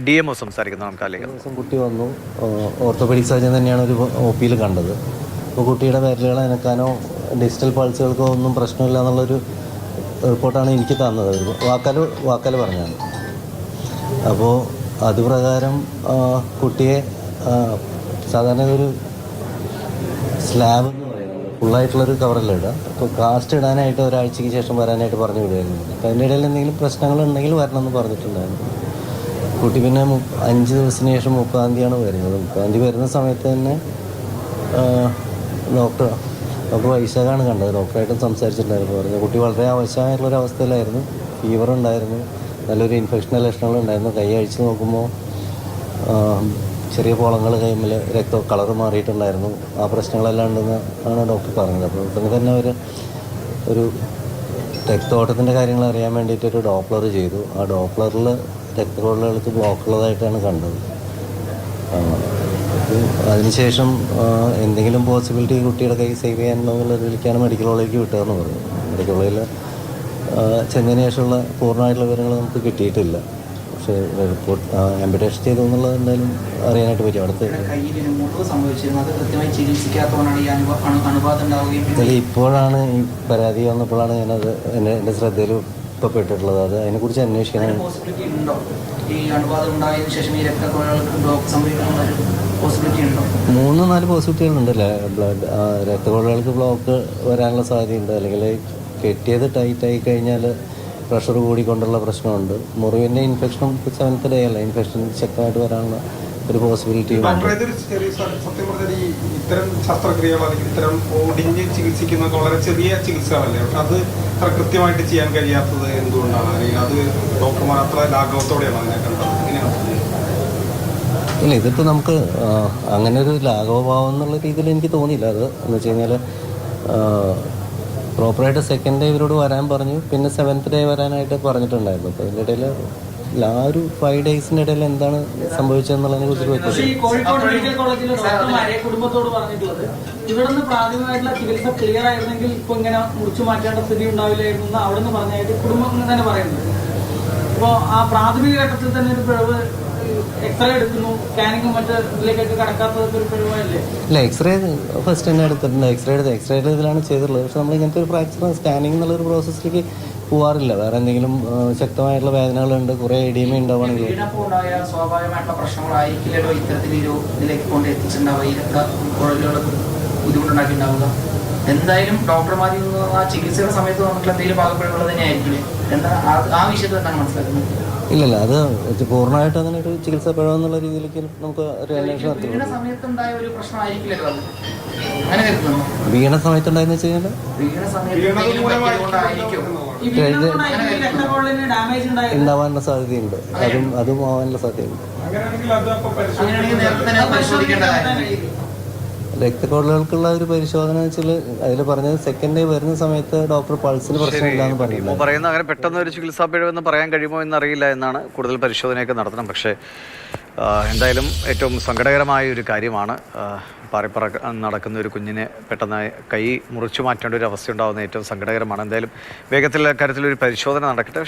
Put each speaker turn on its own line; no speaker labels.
DMO സംസാരിക്കുന്ന നമുക്കല്ലേ
ദിവസം കുട്ടി വന്നു. ഓർത്തോപെഡിക് സർജൻ തന്നെയാണ് ഒരു OP-യിൽ കണ്ടത്. അപ്പോൾ കുട്ടിയുടെ വിരലുകൾ അനക്കാനോ ഡിജിറ്റൽ പൾസുകൾക്കോ ഒന്നും പ്രശ്നമില്ല എന്നുള്ളൊരു റിപ്പോർട്ടാണ് എനിക്ക് തന്നത്. വാക്കാൽ പറഞ്ഞാണ്. അപ്പോൾ അതുപ്രകാരം കുട്ടിയെ സാധാരണ ഒരു സ്ലാബ് എന്ന് പറയുന്നത് ഫുള്ളായിട്ടുള്ളൊരു കവറല്ല ഇടുക. അപ്പോൾ കാസ്റ്റ് ഇടാനായിട്ട് ഒരാഴ്ചയ്ക്ക് ശേഷം വരാനായിട്ട് പറഞ്ഞു വിടുമായിരുന്നു. അപ്പോൾ അതിൻ്റെ ഇടയിൽ എന്തെങ്കിലും പ്രശ്നങ്ങളുണ്ടെങ്കിൽ വരണമെന്ന് പറഞ്ഞിട്ടുണ്ടായിരുന്നു. കുട്ടി പിന്നെ 5 ദിവസത്തിന് ശേഷം 30-ാം തീയതിയാണ് വരുന്നത്. 30-ാം തീയതി വരുന്ന സമയത്ത് തന്നെ ഡോക്ടർ വൈശാഖാണ് കണ്ടത്. ഡോക്ടറായിട്ടും സംസാരിച്ചിട്ടുണ്ടായിരുന്നു. പറഞ്ഞു കുട്ടി വളരെ അവശമായിട്ടുള്ളൊരവസ്ഥയിലായിരുന്നു. ഫീവർ ഉണ്ടായിരുന്നു, നല്ലൊരു ഇൻഫെക്ഷൻ്റെ ലക്ഷണങ്ങളുണ്ടായിരുന്നു. കൈ അഴിച്ച് നോക്കുമ്പോൾ ചെറിയ പോളങ്ങൾ കൈമിൽ കളറ് മാറിയിട്ടുണ്ടായിരുന്നു. ആ പ്രശ്നങ്ങളെല്ലാം ഉണ്ടെന്ന് ആണ് ഡോക്ടർ പറഞ്ഞത്. അപ്പോൾ ഉടനെ തന്നെ ഒരു രക്തോട്ടത്തിൻ്റെ കാര്യങ്ങൾ അറിയാൻ വേണ്ടിയിട്ടൊരു ഡോപ്ലർ ചെയ്തു. ആ ഡോപ്ലറിൽ രക്തക്കൊഴലുകൾക്ക് ബ്ലോക്കുള്ളതായിട്ടാണ് കണ്ടത്. അതിനുശേഷം എന്തെങ്കിലും പോസിബിലിറ്റി കുട്ടിയുടെ കൈ സേവ് ചെയ്യാനുള്ളതിലേക്കാണ് മെഡിക്കൽ കോളേജിലേക്ക് വിട്ടതെന്ന് പറഞ്ഞു. മെഡിക്കൽ കോളേജിൽ ചെന്നതിന് ശേഷമുള്ള പൂർണ്ണമായിട്ടുള്ള വിവരങ്ങൾ നമുക്ക് കിട്ടിയിട്ടില്ല. പക്ഷേ റിപ്പോർട്ട് ആംബുലേഷൻ ചെയ്തു എന്നുള്ളത് എന്തായാലും അറിയാനായിട്ട് പറ്റും. അടുത്ത് ഇപ്പോഴാണ് ഈ പരാതി വന്നപ്പോഴാണ് ഞാനത് എൻ്റെ ശ്രദ്ധയിൽ ഇപ്പോൾ പെട്ടിട്ടുള്ളത്. അത് അതിനെക്കുറിച്ച് അന്വേഷിക്കണം. 3-4 പോസിബിലിറ്റികളുണ്ടല്ലേ. രക്തക്കൊഴലുകൾക്ക് ബ്ലോക്ക് വരാനുള്ള സാധ്യതയുണ്ട്. അല്ലെങ്കിൽ കെട്ടിയത് ടൈറ്റായി കഴിഞ്ഞാൽ പ്രഷർ കൂടിക്കൊണ്ടുള്ള പ്രശ്നമുണ്ട്. മുറിവിൻ്റെ ഇൻഫെക്ഷനും 7th ഡേ അല്ല, ഇൻഫെക്ഷൻ ശക്തമായിട്ട് വരാനുള്ള ഒരു പോസിബിലിറ്റി ഉണ്ട്.
സത്യം പറഞ്ഞാൽ ഇത്തരം ശസ്ത്രക്രിയകൾ അല്ലെങ്കിൽ ഇത്തരം ഓടിഞ്ഞ് ചികിത്സിക്കുന്ന വളരെ ചെറിയ ചികിത്സകളല്ലേ, പക്ഷെ അത് അത്ര കൃത്യമായിട്ട് ചെയ്യാൻ കഴിയാത്തത് എന്തുകൊണ്ടാണ്? അല്ലെങ്കിൽ അത് ഡോക്ടർമാർ അത്ര ലാഘവത്തോടെയാണ് അതിനെ കണ്ടത്?
ഇല്ല, ഇതിപ്പോൾ നമുക്ക് അങ്ങനെ ഒരു ലാഘവഭാവം എന്നുള്ള രീതിയിൽ എനിക്ക് തോന്നിയില്ല. അത് എന്ന് വെച്ച് കഴിഞ്ഞാൽ പ്രോപ്പറായിട്ട് 2nd ഡേ ഇവരോട് വരാൻ പറഞ്ഞു. പിന്നെ 7th ഡേ വരാനായിട്ട് പറഞ്ഞിട്ടുണ്ടായിരുന്നു. അപ്പോൾ അതിൻ്റെ ഇടയിൽ ആ ഒരു 5 ഡേയ്സിൻ്റെ ഇടയിൽ എന്താണ് സംഭവിച്ചതെന്നുള്ളതിനെ കുറിച്ച്
കോഴിക്കോട് മെഡിക്കൽ കോളേജിലെ ഡോക്ടർമാരെ കുടുംബത്തോട് പറഞ്ഞിട്ടുള്ളത് ഇവിടുന്ന് പ്രാഥമികമായിട്ടുള്ള ചികിത്സ ക്ലിയർ ആയിരുന്നെങ്കിൽ ഇപ്പോൾ ഇങ്ങനെ മുറിച്ചു മാറ്റേണ്ട സ്ഥിതി ഉണ്ടാവില്ലായിരുന്നു എന്ന് അവിടെ നിന്ന് പറഞ്ഞായിട്ട് കുടുംബം തന്നെ പറയുന്നത്. അപ്പോൾ ആ പ്രാഥമിക ഘട്ടത്തിൽ തന്നെ ഒരു പിഴവ്, എക്സ്റേ എടുക്കുന്നു, സ്കാനിങ്ങും മറ്റ് ഇതിലേക്കൊക്കെ കടക്കാത്തതൊക്കെ ഒരു പിഴവല്ലേ?
ഇല്ല, എക്സ്റേ ഫസ്റ്റ് തന്നെ എടുത്തിട്ടുണ്ട്. എക്സ്റേയുടെ ഇതിലാണ് ചെയ്തിട്ടുള്ളത്. പക്ഷെ നമ്മൾ ഇങ്ങനത്തെ ഒരു ഫ്രാക്ചർ സ്കാനിങ് എന്നുള്ളൊരു പ്രോസസ്സിലേക്ക് പോകാറില്ല. വേറെ എന്തെങ്കിലും ശക്തമായിട്ടുള്ള വേദനകളുണ്ട്, കുറേ എഡിയമ ഉണ്ടാവുകയാണെങ്കിൽ
സ്വാഭാവികമായിട്ടുള്ള പ്രശ്നങ്ങളായിരിക്കില്ലല്ലോ ഇത്തരത്തിലൊരു ഇതിലേക്ക് കൊണ്ട് എത്തിച്ചിട്ടുണ്ടാവുക, ബുദ്ധിമുട്ടുണ്ടാക്കിയിട്ടുണ്ടാവുക. എന്തായാലും ഡോക്ടർമാരിൽ നിന്ന് ആ ചികിത്സയുടെ സമയത്ത് നമുക്ക് എന്തെങ്കിലും പാകപ്പെടുന്നത് തന്നെ ആയിരിക്കില്ലേ? എന്താ ആ വിഷയത്തിൽ എന്താണ് മനസ്സിലാക്കുന്നത്?
ഇല്ലല്ല, അത് പൂർണ്ണമായിട്ട് അങ്ങനെ ഒരു ചികിത്സ പിഴവെന്നുള്ള രീതിയിലേക്ക് നമുക്ക് ഒരു അന്വേഷണം നടത്തുന്നു.
വീണ സമയത്തുണ്ടായെന്ന് വെച്ച് കഴിഞ്ഞാൽ
ഉണ്ടാവാനുള്ള സാധ്യതയുണ്ട്. അതും ആവാനുള്ള സാധ്യതയുണ്ട്. രക്തക്കൊഴലുകൾക്കുള്ള ഒരു പരിശോധന വെച്ചാൽ അതിൽ പറഞ്ഞത് 2nd ഡേ വരുന്ന സമയത്ത് ഡോക്ടർ പൾസിന് പ്രശ്നമില്ലാന്ന് പറഞ്ഞു.
പറയുന്നത് അങ്ങനെ പെട്ടെന്ന് ഒരു ചികിത്സാ പിഴവെന്ന് പറയാൻ കഴിയുമോ എന്നറിയില്ല എന്നാണ്. കൂടുതൽ പരിശോധനയൊക്കെ നടത്തണം. പക്ഷേ എന്തായാലും ഏറ്റവും സങ്കടകരമായ ഒരു കാര്യമാണ്. പാറിപ്പറ നടക്കുന്ന ഒരു കുഞ്ഞിനെ പെട്ടെന്ന് കൈ മുറിച്ചു മാറ്റേണ്ട ഒരു അവസ്ഥ ഉണ്ടാകുന്ന ഏറ്റവും സങ്കടകരമാണ്. എന്തായാലും വേഗത്തിൽ കാര്യത്തിലൊരു പരിശോധന നടക്കട്ടെ.